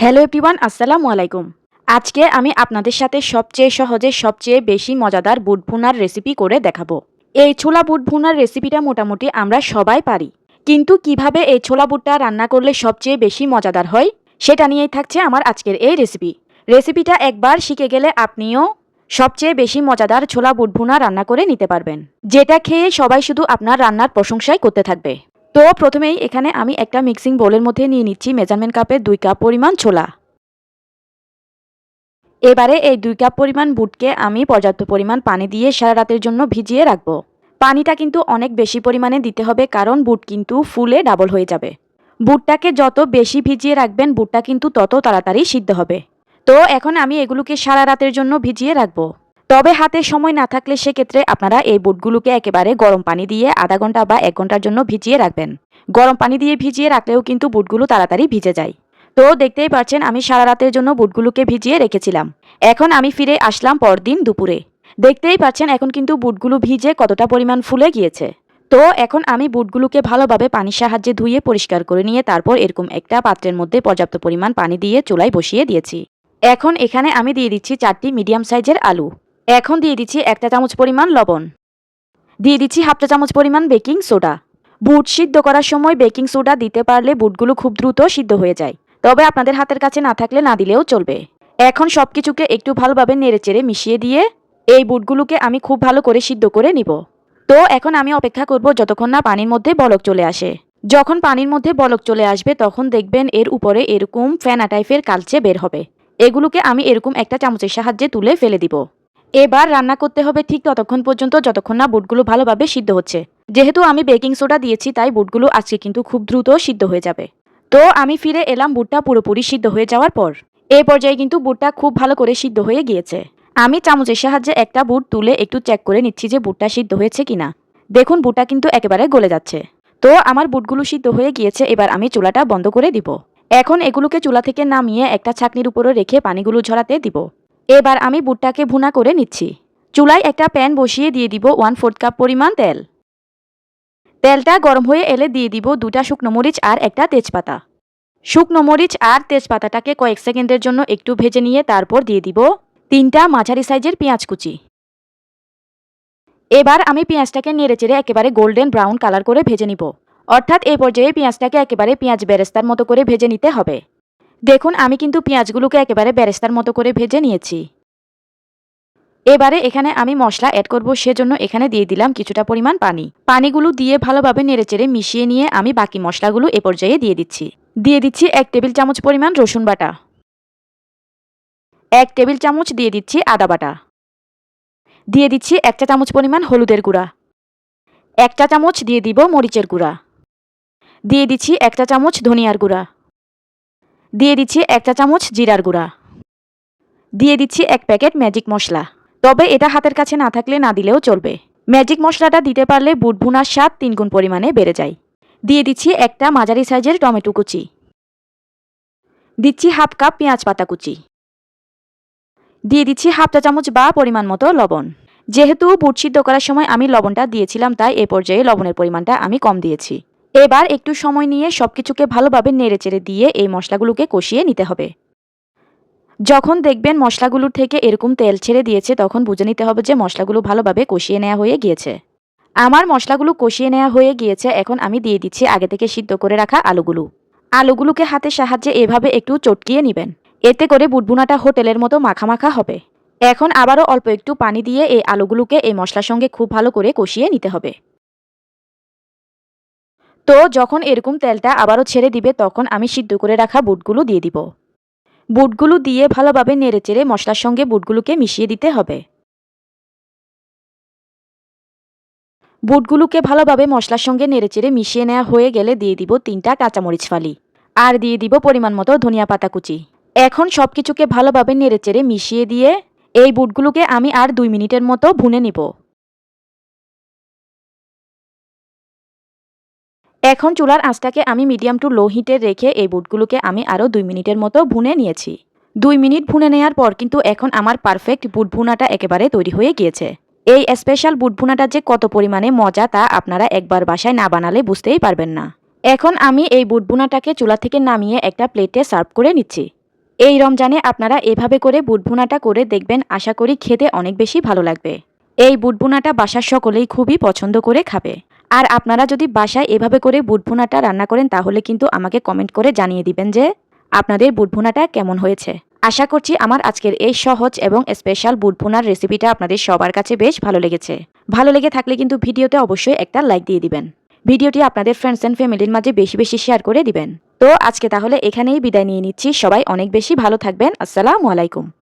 Hello everyone, আসসালামু আলাইকুম। আজকে আমি আপনাদের সাথে সবচেয়ে সহজে সবচেয়ে বেশি মজাদার বুট ভুনার রেসিপি করে দেখাবো। এই ছোলা বুট ভুনার রেসিপিটা মোটামুটি আমরা সবাই পারি, কিন্তু কিভাবে এই ছোলা বুটটা রান্না করলে সবচেয়ে বেশি মজাদার হয় সেটা নিয়েই থাকছে আমার আজকের এই রেসিপিটা একবার শিখে গেলে আপনিও সবচেয়ে বেশি মজাদার ছোলা বুট ভুনা রান্না করে নিতে পারবেন, যেটা খেয়ে সবাই শুধু আপনার রান্নার প্রশংসাই করতে থাকবে। তো প্রথমেই এখানে আমি একটা মিক্সিং বোলের মধ্যে নিয়ে নিচ্ছি মেজারমেন্ট কাপে 2 কাপ পরিমাণ ছোলা। এবারে এই 2 কাপ পরিমাণ বুটকে আমি পর্যাপ্ত পরিমাণ পানি দিয়ে সারা রাতের জন্য ভিজিয়ে রাখবো। পানিটা কিন্তু অনেক বেশি পরিমাণে দিতে হবে, কারণ বুট কিন্তু ফুলে ডাবল হয়ে যাবে। বুটটাকে যত বেশি ভিজিয়ে রাখবেন বুটটা কিন্তু তত তাড়াতাড়ি সিদ্ধ হবে। তো এখন আমি এগুলোকে সারা রাতের জন্য ভিজিয়ে রাখবো। তবে হাতে সময় না থাকলে সেক্ষেত্রে আপনারা এই বুটগুলোকে একেবারে গরম পানি দিয়ে আধা ঘন্টা বা 1 ঘন্টার জন্য ভিজিয়ে রাখবেন। গরম পানি দিয়ে ভিজিয়ে রাখলেও কিন্তু বুটগুলো তাড়াতাড়ি ভিজে যায়। তো দেখতেই পাচ্ছেন আমি সারা রাতের জন্য বুটগুলোকে ভিজিয়ে রেখেছিলাম। এখন আমি ফিরে আসলাম পরদিন দুপুরে। দেখতেই পাচ্ছেন এখন কিন্তু বুটগুলো ভিজে কতটা পরিমাণ ফুলে গিয়েছে। তো এখন আমি বুটগুলোকে ভালোভাবে পানির সাহায্যে ধুয়ে পরিষ্কার করে নিয়ে তারপর এরকম একটা পাত্রের মধ্যে পর্যাপ্ত পরিমাণ পানি দিয়ে চুলায় বসিয়ে দিয়েছি। এখন এখানে আমি দিয়ে দিচ্ছি 4টি মিডিয়াম সাইজের আলু। এখন দিয়ে দিচ্ছি 1 চা চামচ পরিমাণ লবণ। দিয়ে দিচ্ছি 1/2 চা চামচ পরিমাণ বেকিং সোডা। বুট সিদ্ধ করার সময় বেকিং সোডা দিতে পারলে বুটগুলো খুব দ্রুত সিদ্ধ হয়ে যায়, তবে আপনাদের হাতের কাছে না থাকলে না দিলেও চলবে। এখন সবকিছুকে একটু ভালোভাবে নেড়েচেড়ে মিশিয়ে দিয়ে এই বুটগুলোকে আমি খুব ভালো করে সিদ্ধ করে নিব। তো এখন আমি অপেক্ষা করব যতক্ষণ না পানির মধ্যে বলক চলে আসে। যখন পানির মধ্যে বলক চলে আসবে তখন দেখবেন এর উপরে এরকম ফেনা টাইপের কালচে বের হবে। এগুলোকে আমি এরকম একটা চামচের সাহায্যে তুলে ফেলে দিব। এবার রান্না করতে হবে ঠিক ততক্ষণ পর্যন্ত যতক্ষণ না বুটগুলো ভালোভাবে সিদ্ধ হচ্ছে। যেহেতু আমি বেকিং সোডা দিয়েছি তাই বুটগুলো আজকে কিন্তু খুব দ্রুত সিদ্ধ হয়ে যাবে। তো আমি ফিরে এলাম বুটটা পুরোপুরি সিদ্ধ হয়ে যাওয়ার পর। এই পর্যায়ে কিন্তু বুটটা খুব ভালো করে সিদ্ধ হয়ে গিয়েছে। আমি চামচের সাহায্যে একটা বুট তুলে একটু চেক করে নিচ্ছি যে বুটটা সিদ্ধ হয়েছে কিনা। দেখুন বুটটা কিন্তু একেবারে গলে যাচ্ছে। তো আমার বুটগুলো সিদ্ধ হয়ে গিয়েছে, এবার আমি চুলাটা বন্ধ করে দিব। এখন এগুলোকে চুলা থেকে নামিয়ে একটা ছাঁকনির উপরে রেখে পানিগুলো ঝরাতে দিব। এবার আমি বুটটাকে ভুনা করে নিচ্ছি। চুলায় একটা প্যান বসিয়ে দিয়ে দিব 1/4 কাপ পরিমাণ তেল। তেলটা গরম হয়ে এলে দিয়ে দিব 2টা শুকনো মরিচ আর একটা তেজপাতা। শুকনো মরিচ আর তেজপাতাটাকে কয়েক সেকেন্ডের জন্য একটু ভেজে নিয়ে তারপর দিয়ে দিব 3টা মাঝারি সাইজের পেঁয়াজ কুচি। এবার আমি পেঁয়াজটাকে নেড়েচেড়ে একেবারে গোল্ডেন ব্রাউন কালার করে ভেজে নিব। অর্থাৎ এই পর্যায়ে পেঁয়াজটাকে একেবারে পেঁয়াজ বেরেস্তার মতো করে ভেজে নিতে হবে। দেখুন আমি কিন্তু পেঁয়াজগুলোকে একেবারে বেরেস্তার মতো করে ভেজে নিয়েছি। এবারে এখানে আমি মশলা অ্যাড করব, সেজন্য এখানে দিয়ে দিলাম কিছুটা পরিমাণ পানি। পানিগুলো দিয়ে ভালোভাবে নেড়েচেড়ে মিশিয়ে নিয়ে আমি বাকি মশলাগুলো এ পর্যায়ে দিয়ে দিচ্ছি। দিয়ে দিচ্ছি 1 টেবিল চামচ পরিমাণ রসুন বাটা। 1 টেবিল চামচ দিয়ে দিচ্ছি আদা বাটা। দিয়ে দিচ্ছি 1 চা চামচ পরিমাণ হলুদের গুঁড়া। 1 চা চামচ দিয়ে দিব মরিচের গুঁড়া। দিয়ে দিচ্ছি 1 চা চামচ ধনিয়ার গুঁড়া। দিয়ে দিচ্ছি 1 চা চামচ জিরার গুঁড়া। দিয়ে দিচ্ছি 1 প্যাকেট ম্যাজিক মশলা। তবে এটা হাতের কাছে না থাকলে না দিলেও চলবে। ম্যাজিক মশলাটা দিতে পারলে বুট ভুনার স্বাদ 3 গুণ পরিমাণে বেড়ে যায়। দিয়ে দিচ্ছি একটা মাঝারি সাইজের টমেটো কুচি। দিচ্ছি 1/2 কাপ পেঁয়াজ পাতা কুচি। দিয়ে দিচ্ছি 1/2 চা চামচ বা পরিমাণ মতো লবণ। যেহেতু বুট সিদ্ধ করার সময় আমি লবণটা দিয়েছিলাম তাই এ পর্যায়ে লবণের পরিমাণটা আমি কম দিয়েছি। এবার একটু সময় নিয়ে সবকিছুকে ভালোভাবে নেড়েচেড়ে দিয়ে এই মশলাগুলোকে কষিয়ে নিতে হবে। যখন দেখবেন মশলাগুলোর থেকে এরকম তেল ছেড়ে দিয়েছে তখন বুঝে নিতে হবে যে মশলাগুলো ভালোভাবে কষিয়ে নেওয়া হয়ে গিয়েছে। আমার মশলাগুলো কষিয়ে নেওয়া হয়ে গিয়েছে। এখন আমি দিয়ে দিচ্ছি আগে থেকে সিদ্ধ করে রাখা আলুগুলো। আলুগুলোকে হাতের সাহায্যে এভাবে একটু চটকিয়ে নেবেন। এতে করে বুটভুনাটা হোটেলের মতো মাখা মাখা হবে। এখন আবারও অল্প একটু পানি দিয়ে এই আলুগুলোকে এই মশলার সঙ্গে খুব ভালো করে কষিয়ে নিতে হবে। তো যখন এরকম তেলটা আবারও ছেড়ে দিবে তখন আমি সিদ্ধ করে রাখা বুটগুলো দিয়ে দিব। বুটগুলো দিয়ে ভালোভাবে নেড়েচেড়ে মশলার সঙ্গে বুটগুলোকে মিশিয়ে দিতে হবে। বুটগুলোকে ভালোভাবে মশলার সঙ্গে নেড়েচেড়ে মিশিয়ে নেওয়া হয়ে গেলে দিয়ে দিব 3টা কাঁচামরিচ ফালি। আর দিয়ে দিব পরিমাণ মতো ধনিয়া পাতা কুচি। এখন সবকিছুকে ভালোভাবে নেড়েচেড়ে মিশিয়ে দিয়ে এই বুটগুলোকে আমি আর 2 মিনিটের মতো ভুনে নিব। এখন চুলার আঁচটাকে আমি মিডিয়াম টু লো হিটে রেখে এই বুটগুলোকে আমি আরও 2 মিনিটের মতো ভুনে নিয়েছি। 2 মিনিট ভুনে নেওয়ার পর কিন্তু এখন আমার পারফেক্ট বুট ভুনাটা একেবারে তৈরি হয়ে গিয়েছে। এই স্পেশাল বুট ভুনাটা যে কত পরিমাণে মজা তা আপনারা একবার বাসায় না বানালে বুঝতেই পারবেন না। এখন আমি এই বুট ভুনাটাকে চুলা থেকে নামিয়ে একটা প্লেটে সার্ভ করে নিচ্ছি। এই রমজানে আপনারা এভাবে করে বুট ভুনাটা করে দেখবেন, আশা করি খেতে অনেক বেশি ভালো লাগবে। এই বুট ভুনাটা বাসার সকলেই খুবই পছন্দ করে খাবে। আর আপনারা যদি বাসায় এভাবে করে বুট ভুনাটা রান্না করেন তাহলে কিন্তু আমাকে কমেন্ট করে জানিয়ে দিবেন যে আপনাদের বুট ভুনাটা কেমন হয়েছে। আশা করছি আমার আজকের এই সহজ এবং স্পেশাল বুট ভুনার রেসিপিটা আপনাদের সবার কাছে বেশ ভালো লেগেছে। ভালো লেগে থাকলে কিন্তু ভিডিওতে অবশ্যই একটা লাইক দিয়ে দিবেন। ভিডিওটি আপনাদের ফ্রেন্ডস এন্ড ফ্যামিলির মাঝে বেশি বেশি শেয়ার করে দিবেন। তো আজকে তাহলে এখানেই বিদায় নিয়ে নিচ্ছি। সবাই অনেক বেশি ভালো থাকবেন। আসসালামু আলাইকুম।